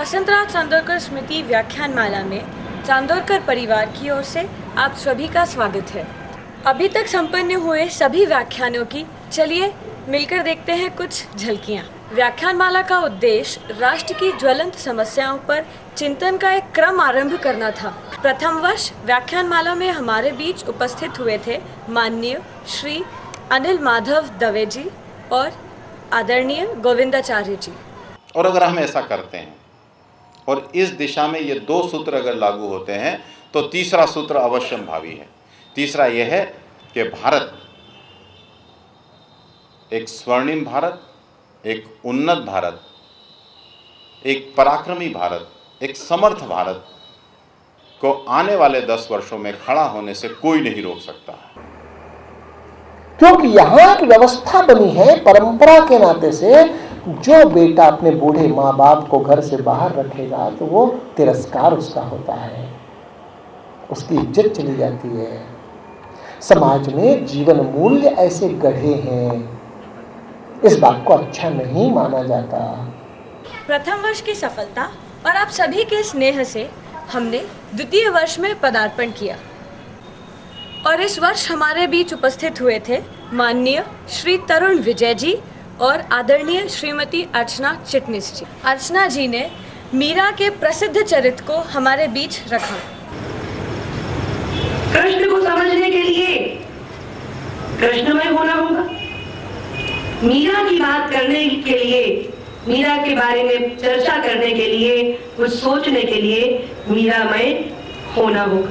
वसंतराव चांदोरकर स्मृति व्याख्यानमाला में चांदोरकर परिवार की ओर से आप सभी का स्वागत है। अभी तक संपन्न हुए सभी व्याख्यानों की चलिए मिलकर देखते हैं कुछ झलकियाँ। व्याख्यानमाला का उद्देश्य राष्ट्र की ज्वलंत समस्याओं पर चिंतन का एक क्रम आरंभ करना था। प्रथम वर्ष व्याख्यानमाला में हमारे बीच उपस्थित हुए थे माननीय श्री अनिल माधव दवे जी और आदरणीय गोविंदाचार्य जी। और अगर हम ऐसा करते हैं और इस दिशा में ये दो सूत्र अगर लागू होते हैं तो तीसरा सूत्र अवश्यंभावी है। तीसरा यह है कि भारत एक स्वर्णिम भारत, एक उन्नत भारत, एक पराक्रमी भारत, एक समर्थ भारत को आने वाले 10 वर्षों में खड़ा होने से कोई नहीं रोक सकता। क्योंकि यहाँ एक व्यवस्था बनी है परंपरा के नाते से, जो बेटा अपने बूढ़े माँ बाप को घर से बाहर रखेगा तो वो तिरस्कार उसका होता है, उसकी इज्जत चली जाती है। समाज में जीवन मूल्य ऐसे गढ़े हैं, इस बात को अच्छा नहीं माना जाता। प्रथम वर्ष की सफलता और आप सभी के स्नेह से हमने द्वितीय वर्ष में पदार्पण किया और इस वर्ष हमारे बीच उपस्थित हुए थे माननीय श्री तरुण विजय जी और आदरणीय श्रीमती अर्चना चिटनिस जी। अर्चना जी ने मीरा के प्रसिद्ध चरित्र को हमारे बीच रखा। कृष्ण को समझने के लिए कृष्णमय होना होगा। मीरा की बात करने के लिए, मीरा के बारे में चर्चा करने के लिए, कुछ सोचने के लिए मीरामय होना होगा।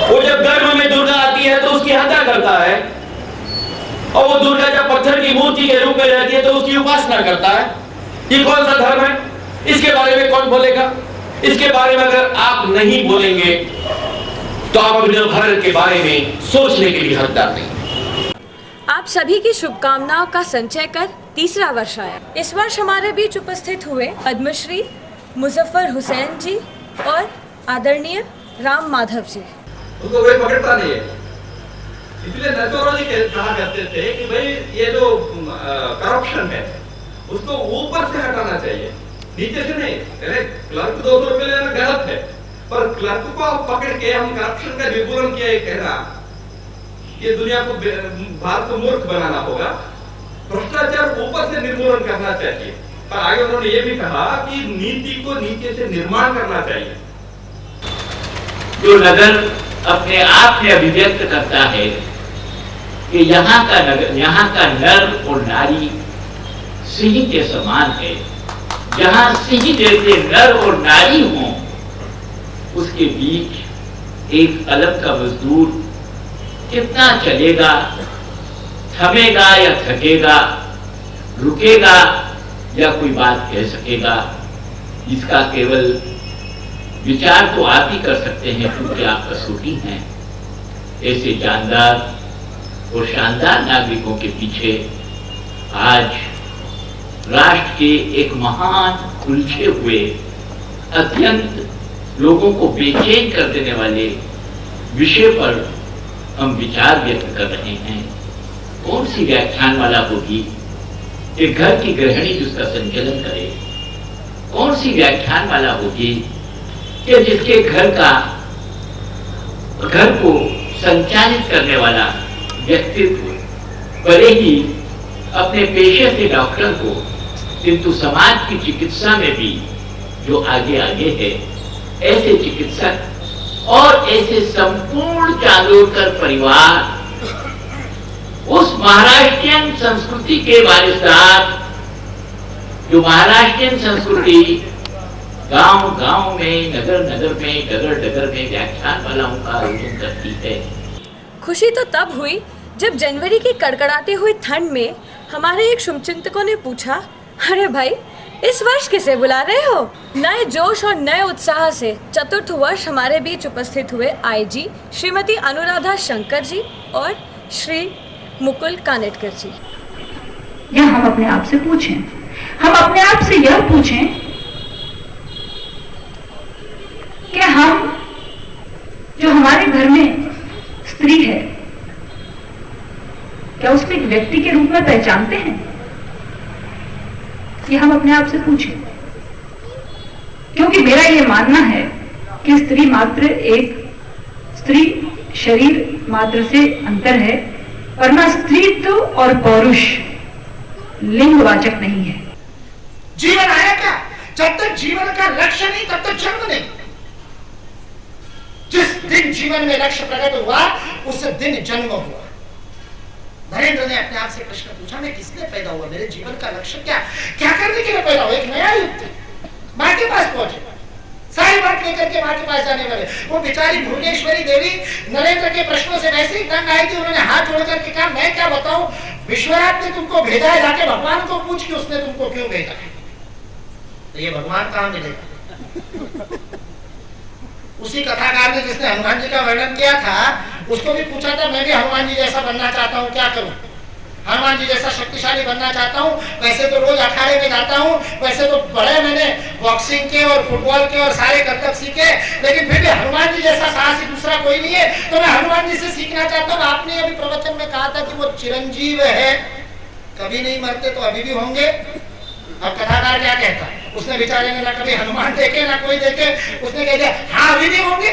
वो जब गर्भ में दुर्गा आती है तो उसकी हत्या करता है, और वो दुर्गा जब पत्थर की मूर्ति के रूप में रहती है तो उसकी उपासना करता है। ये कौन सा धर्म है? इसके बारे में कौन बोलेगा? इसके बारे में अगर आप नहीं बोलेंगे तो आप अपने भारत के बारे में सोचने के लिए हकदार नहीं। आप सभी की शुभकामनाओं का संचय कर तीसरा वर्ष आया। इस वर्ष हमारे बीच उपस्थित हुए पद्मश्री मुजफ्फर हुसैन जी और आदरणीय राम माधव जी। उसको कोई पकड़ता नहीं है, इसलिए नेचुरली कहा करते थे कि भाई ये जो करप्शन है उसको ऊपर से हटाना चाहिए, नीचे से नहीं। क्लर्क 200 रुपये लेना गलत है, पर क्लर्क को आप पकड़ के हम करप्शन का निर्मूलन किया ये कहना, ये दुनिया को, भारत को मूर्ख बनाना होगा। भ्रष्टाचार ऊपर से निर्मूलन करना चाहिए, पर आगे उन्होंने ये भी कहा कि नीति को नीचे से निर्माण करना चाहिए। जो नगर अपने आप में अभिव्यक्त करता है कि यहाँ का नर और नारी सिंह के समान है, जहाँ सिंह जैसे नर और नारी हों, उसके बीच एक अलग का मजदूर कितना चलेगा, थमेगा या थकेगा, रुकेगा या कोई बात कह सकेगा, इसका केवल विचार तो आप ही कर सकते हैं, क्योंकि आप कसौटी हैं। ऐसे जानदार और शानदार नागरिकों के पीछे आज राष्ट्र के एक महान उलझे हुए, अत्यंत लोगों को बेचैन कर देने वाले विषय पर हम विचार व्यक्त कर रहे हैं। कौन सी व्याख्यानमाला होगी कि घर की गृहिणी जिसका संचालन करे? कौन सी व्याख्यानमाला होगी कि जिसके घर को संचालित करने वाला व्यक्तित्व भले ही अपने पेशे से डॉक्टर को, किंतु समाज की चिकित्सा में भी जो आगे आगे है, ऐसे चिकित्सक और ऐसे संपूर्ण चांदोरकर परिवार उस महाराष्ट्रियन संस्कृति के वारिसदार, जो महाराष्ट्रियन संस्कृति गांव-गांव में, नगर-नगर में, डगर-डगर में व्याख्यानमालाओं का आयोजन करती है। खुशी तो तब हुई जब जनवरी की कड़कड़ाती हुई ठंड में हमारे एक शुभचिंतकों ने पूछा, अरे भाई इस वर्ष किसे बुला रहे हो? नए जोश और नए उत्साह से चतुर्थ वर्ष हमारे बीच उपस्थित हुए आईजी श्रीमती अनुराधा शंकर जी और श्री मुकुल कानेटकर जी। यह हम अपने आप से पूछें, हम अपने आप से यह पूछें कि हम, जो हमारे घर में स्त्री है, क्या उसको एक व्यक्ति के रूप में पहचानते हैं? ये हम अपने आप से पूछें। क्योंकि मेरा ये मानना है कि स्त्री मात्र एक स्त्री शरीर मात्र से अंतर है, वरना स्त्रीत्व और पौरुष लिंगवाचक नहीं है। जीवन आया क्या? जब तक जीवन का लक्ष्य नहीं तब तक जन्म नहीं। जिस दिन जीवन में लक्ष्य प्रकट हुआ उस दिन जन्म हुआ। नरेंद्र ने अपने आप से प्रश्न पूछा, मैं किस लिए पैदा हुआ, मेरे जीवन का लक्ष्य क्या करने के लिए पैदा हुआ? एक नया युग थे, माँ के पास पहुंचे, सारी बात लेकर के माँ के पास जाने वाले। वो बेचारी भुवनेश्वरी देवी नरेंद्र के प्रश्नों से वैसे ही तंग आई थी, उन्होंने हाथ जोड़ करके कहा, मैं क्या बताऊं, विश्वनाथ ने तुमको भेजा है, जाके भगवान को पूछ कि उसने तुमको क्यों भेजा है। तो ये भगवान कहां मिलेगा? उसी कथाकार ने जिसने हनुमान जी का वर्णन किया था उसको भी पूछा था, मैं भी हनुमान जी जैसा बनना चाहता हूँ, क्या करूं? हनुमान जी जैसा शक्तिशाली बनना चाहता हूँ। वैसे तो रोज अखाड़े में जाता हूँ, वैसे तो बड़े मैंने बॉक्सिंग के और फुटबॉल के और सारे करतब सीखे, लेकिन फिर भी हनुमान जी जैसा साहसी दूसरा कोई नहीं है, तो मैं हनुमान जी से सीखना चाहता हूँ। आपने अभी प्रवचन में कहा था कि वो चिरंजीव है, कभी नहीं मरते, तो अभी भी होंगे। अब कथाकार क्या कहता है? उसने बेचारे ने ना कभी हनुमान देखे ना कोई देखे, उसने कह दिया हाँ अभी भी होंगे।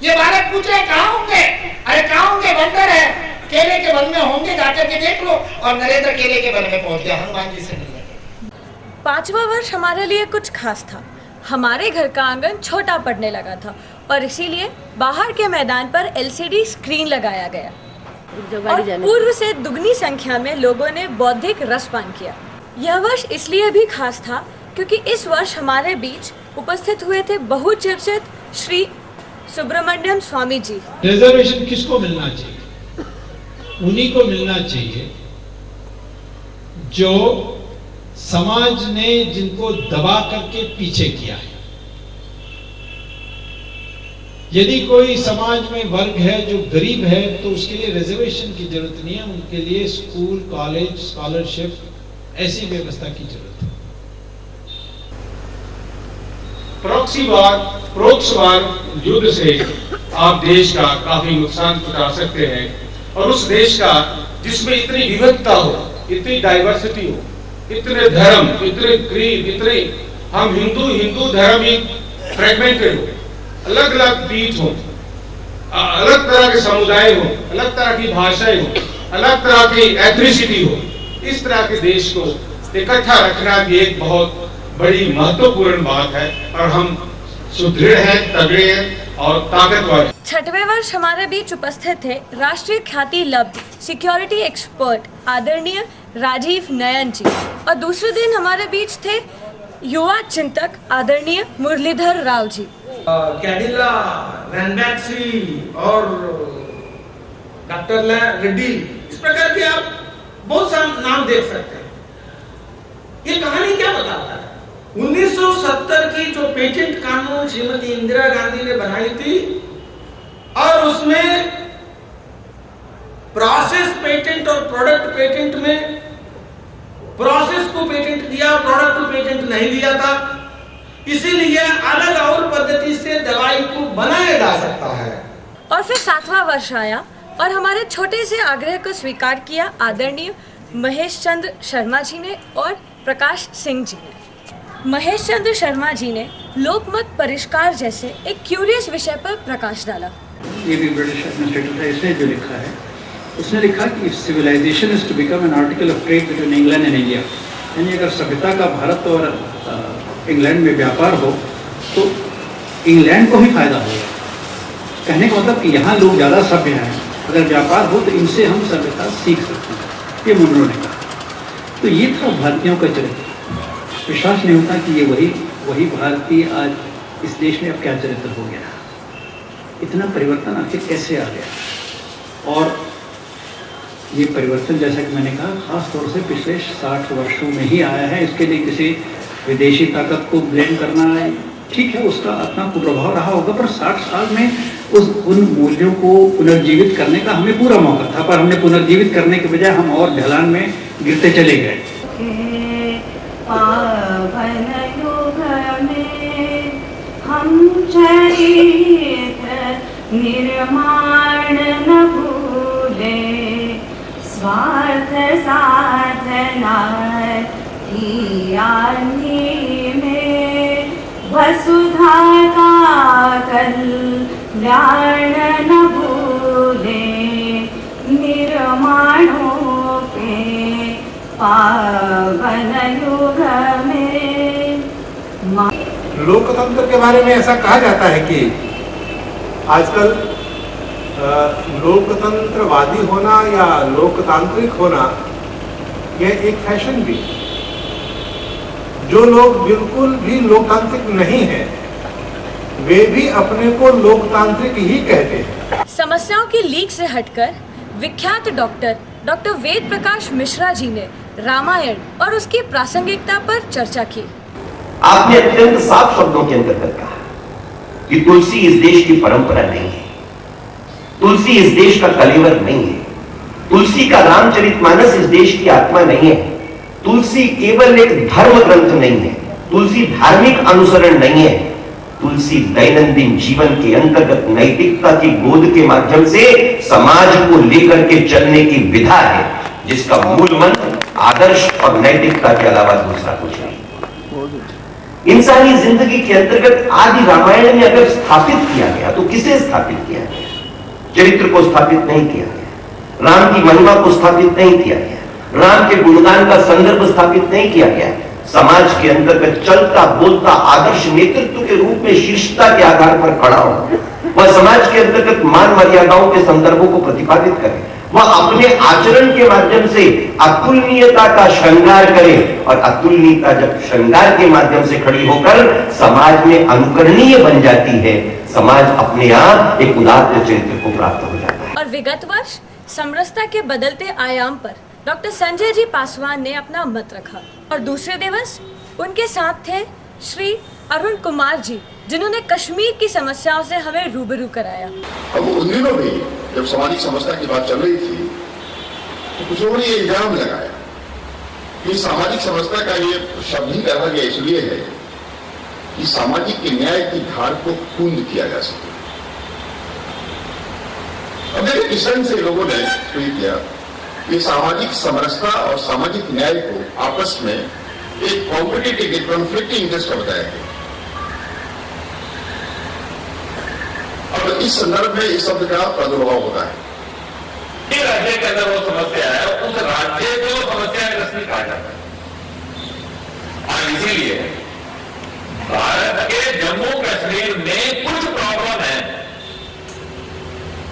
ये बालक पूछ रहे कहाँ होंगे? अरे कहाँ होंगे? बंदर है, केले के वन में होंगे, जाकर के देख लो। और नरेंद्र केले के वन में पहुंच गया हनुमान जी से मिलने। 5वां वर्ष हमारे लिए कुछ खास था। हमारे घर का आंगन छोटा पड़ने लगा था और इसीलिए बाहर के मैदान पर LCD स्क्रीन लगाया गया और पूर्व से दुगनी संख्या में लोगों ने बौद्धिक रसपान किया। यह वर्ष इसलिए भी खास था क्योंकि इस वर्ष हमारे बीच उपस्थित हुए थे बहुचर्चित श्री सुब्रमण्यम स्वामी जी। रिजर्वेशन किसको मिलना चाहिए? उन्हीं को मिलना चाहिए जो समाज ने जिनको दबा करके पीछे किया है। यदि कोई समाज में वर्ग है जो गरीब है तो उसके लिए रिजर्वेशन की जरूरत नहीं है, उनके लिए स्कूल, कॉलेज, स्कॉलरशिप ऐसी व्यवस्था की जरूरत है। प्रोक्सवार युद्ध से आप देश का काफी नुकसान पहुंचा सकते हैं, और उस देश का जिसमें इतनी विविधता हो, इतनी डाइवर्सिटी हो, इतने धर्म, इतने क्रीड, इतने हम हिंदू धर्म ही फ्रेगमेंटेड हो, अलग अलग पीठ हो, अलग तरह के समुदाय हो, अलग तरह की भाषाएं हो, अलग तरह की एथनिसिटी हो, इस तरह के देश को इकट्ठा रखना भी एक बहुत बड़ी महत्वपूर्ण बात है, और हम सुदृढ़ हैं, तगड़े हैं और ताकतवर हैं। 6वें वर्ष हमारे बीच उपस्थित थे राष्ट्रीय ख्याति लब्ध सिक्योरिटी एक्सपर्ट आदरणीय राजीव नयन जी, और दूसरे दिन हमारे बीच थे युवा चिंतक आदरणीय मुरलीधर राव जी। कैडिला, रैनबैक्सी और डॉक्टर रेड्डी, इस प्रकार के आप बहुत सा नाम देख सकते हैं। ये कहानी क्या बताता है? 1970 की जो पेटेंट कानून श्रीमती इंदिरा गांधी ने बनाई थी, और उसमें प्रोसेस पेटेंट और प्रोडक्ट पेटेंट में प्रोसेस को पेटेंट दिया, प्रोडक्ट को पेटेंट नहीं दिया था। इसीलिए अलग और पद्धति से दवाई को बनाया जा सकता है। और फिर 7वां वर्ष आया और हमारे छोटे से आग्रह को स्वीकार किया आदरणीय महेश चंद्र शर्मा जी ने और प्रकाश सिंह जी ने। महेश चंद्र शर्मा जी ने लोकमत परिष्कार जैसे एक क्यूरियस विषय पर प्रकाश डाला। ये भी ब्रिटिश एडमिनिस्ट्रेटर था, इसने जो लिखा है, उसने लिखा कि civilisation is to become an article of trade between England and India. यानी अगर सभ्यता का भारत और इंग्लैंड में व्यापार हो तो इंग्लैंड को ही फायदा होगा। कहने का मतलब कि यहाँ लोग ज़्यादा सभ्य हैं, अगर व्यापार हो तो इनसे हम सभ्यता सीख सकते हैं, ये मुनरो ने कहा। तो ये था भारतीयों का चरित्र। विश्वास नहीं होता कि ये वही भारतीय आज इस देश में अब क्या चरित्र हो गया, इतना परिवर्तन आखिर कैसे आ गया। और ये परिवर्तन जैसा कि मैंने कहा खास तौर से पिछले 60 वर्षों में ही आया है। इसके लिए किसी विदेशी ताकत को ब्लेम करना ठीक है, उसका अपना कुप्रभाव रहा होगा, पर 60 साल में उन मूल्यों को पुनर्जीवित करने का हमें पूरा मौका था, पर हमने पुनर्जीवित करने के बजाय हम और ढलान में गिरते चले गए। हम चरित्र निर्माण न भूले, स्वार्थ साधना की आंधी में वसुधा का कल्याण न भूले, निर्माणों के पावन युग में। लोकतंत्र के बारे में ऐसा कहा जाता है कि आजकल लोकतंत्रवादी होना या लोकतांत्रिक होना यह एक फैशन भी है। जो लोग बिल्कुल भी लोकतांत्रिक नहीं हैं, वे भी अपने को लोकतांत्रिक ही कहते हैं। समस्याओं की लीक से हटकर विख्यात डॉक्टर वेद प्रकाश मिश्रा जी ने रामायण और उसकी प्रासंगिकता पर चर्चा की। आपने अत्यंत साफ शब्दों के अंदर कहा कि तुलसी इस देश की परंपरा नहीं है, तुलसी इस देश का कलेवर नहीं है, तुलसी का रामचरितमानस इस देश की आत्मा नहीं है, तुलसी केवल एक धर्म ग्रंथ नहीं है, तुलसी धार्मिक अनुसरण नहीं है, तुलसी दैनंदिन जीवन के अंतर्गत नैतिकता की गोद के माध्यम से समाज को लेकर के चलने की विधा है, जिसका मूल मंत्र आदर्श और नैतिकता के अलावा दूसरा कुछ नहीं। इंसानी जिंदगी के अंतर्गत आदि रामायण में अगर स्थापित किया गया तो किसे स्थापित किया गया? चरित्र को स्थापित नहीं किया गया, राम की महिमा को स्थापित नहीं किया गया, राम के गुणगान का संदर्भ स्थापित नहीं किया गया। समाज के अंतर्गत चलता बोलता आदर्श नेतृत्व के रूप में शीर्षता के आधार पर खड़ा हो, वह समाज के अंतर्गत मान मर्यादाओं के संदर्भों को प्रतिपादित करे, वह अपने आचरण के माध्यम से अतुलनीयता का श्रृंगार करे, और अतुलनीयता जब श्रृंगार के माध्यम से खड़ी होकर समाज में अनुकरणीय बन जाती है, समाज अपने आप एक उदात्त चरित्र को प्राप्त हो जाता है। और विगत वर्ष समरसता के बदलते आयाम पर डॉक्टर संजय जी पासवान ने अपना मत रखा, और दूसरे दिवस उनके साथ थे श्री अरुण कुमार जी, जिन्होंने कश्मीर की समस्याओं से हमें रूबरू कराया। अब उन दिनों भी जब सामाजिक समस्या की बात चल रही थी तो कुछ लोगों ने ये इल्जाम लगाया कि सामाजिक समस्या का ये शब्द ही रखा गया इसलिए है कि सामाजिक न्याय की धार को कुंद किया जा सके। अब देखिए किस तरह से लोगों ने ट्वीट किया कि सामाजिक समरसता और सामाजिक न्याय को आपस में एक कॉम्पिटिटिव एक कॉन्फ्लिक्टिंग इंटरेस्ट का बताया गया। अब इस संदर्भ में इस शब्द का प्रादुर्भाव होता है। राज्य के अंदर वो समस्या है, उस राज्य को समस्या ग्रस्त कहा जाता है, और इसीलिए भारत के जम्मू कश्मीर में कुछ प्रॉब्लम है।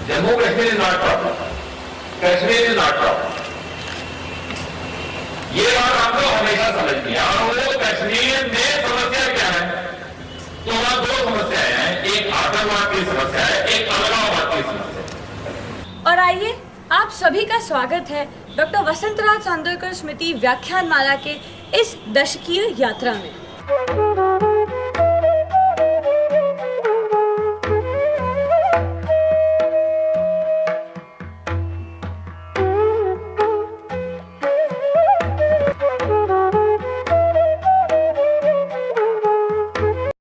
Jammu Kashmir is not problem, Kashmir is not problem. ये बात आपको हमेशा समझनी है। और वो कश्मीर में समस्या क्या है? तो वहां दो समस्याएं हैं, एक आतंकवाद की समस्या है, एक अलगाववाद की समस्या है। और आइए आप सभी का स्वागत है डॉक्टर वसंतराज चांदोरकर स्मृति व्याख्यानमाला के इस दशकीय यात्रा में।